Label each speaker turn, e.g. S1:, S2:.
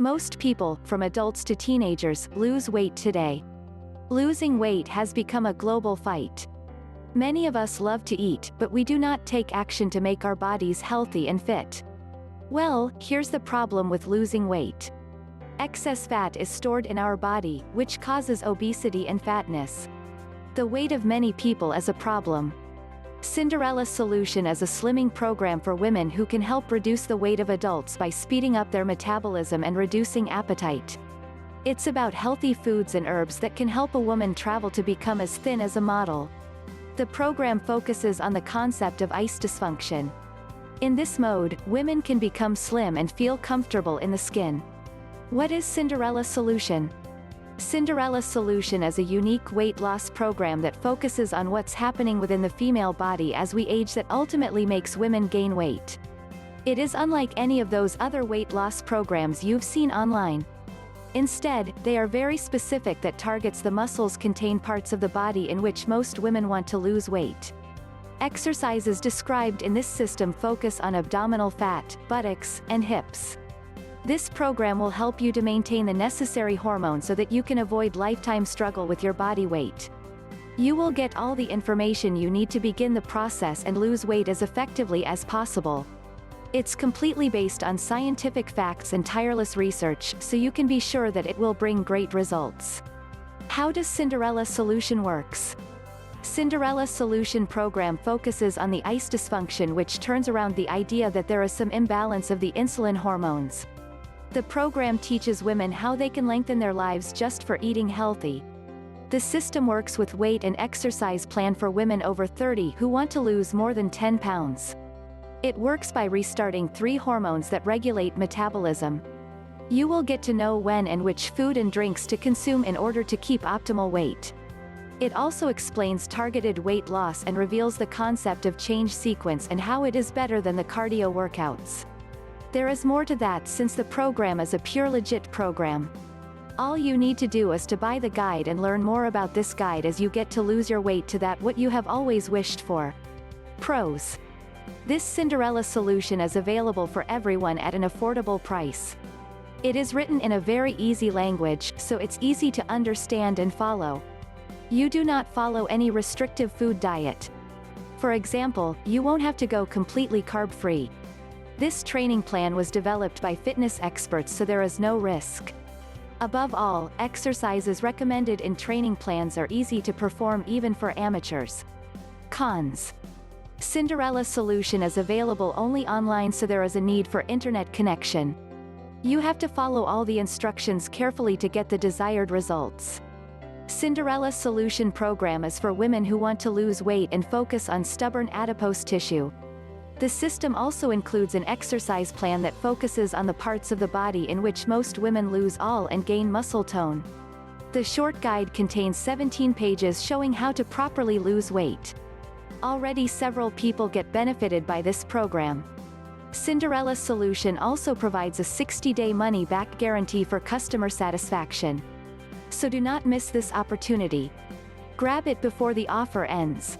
S1: Most people, from adults to teenagers, lose weight today. Losing weight has become a global fight. Many of us love to eat, but we do not take action to make our bodies healthy and fit. Well, here's the problem with losing weight. Excess fat is stored in our body, which causes obesity and fatness. The weight of many people is a problem. Cinderella Solution is a slimming program for women who can help reduce the weight of adults by speeding up their metabolism and reducing appetite. It's about healthy foods and herbs that can help a woman travel to become as thin as a model. The program focuses on the concept of ice dysfunction. In this mode, women can become slim and feel comfortable in the skin. What is Cinderella Solution? Cinderella Solution is a unique weight loss program that focuses on what's happening within the female body as we age that ultimately makes women gain weight. It is unlike any of those other weight loss programs you've seen online. Instead, they are very specific that targets the muscles contained parts of the body in which most women want to lose weight. Exercises described in this system focus on abdominal fat, buttocks, and hips. This program will help you to maintain the necessary hormones so that you can avoid lifetime struggle with your body weight. You will get all the information you need to begin the process and lose weight as effectively as possible. It's completely based on scientific facts and tireless research, so you can be sure that it will bring great results. How does Cinderella Solution works? Cinderella Solution program focuses on the ice dysfunction, which turns around the idea that there is some imbalance of the insulin hormones. The program teaches women how they can lengthen their lives just for eating healthy. The system works with weight and exercise plan for women over 30 who want to lose more than 10 pounds. It works by restarting 3 hormones that regulate metabolism. You will get to know when and which food and drinks to consume in order to keep optimal weight. It also explains targeted weight loss and reveals the concept of change sequence and how it is better than the cardio workouts. There is more to that since the program is a pure legit program. All you need to do is to buy the guide and learn more about this guide as you get to lose your weight to that what you have always wished for. Pros. This Cinderella Solution is available for everyone at an affordable price. It is written in a very easy language, so it's easy to understand and follow. You do not follow any restrictive food diet. For example, you won't have to go completely carb-free. This training plan was developed by fitness experts, so there is no risk. Above all, exercises recommended in training plans are easy to perform even for amateurs. Cons. Cinderella Solution is available only online, so there is a need for internet connection. You have to follow all the instructions carefully to get the desired results. Cinderella Solution program is for women who want to lose weight and focus on stubborn adipose tissue. The system also includes an exercise plan that focuses on the parts of the body in which most women lose all and gain muscle tone. The short guide contains 17 pages showing how to properly lose weight. Already several people get benefited by this program. Cinderella Solution also provides a 60-day money-back guarantee for customer satisfaction. So do not miss this opportunity. Grab it before the offer ends.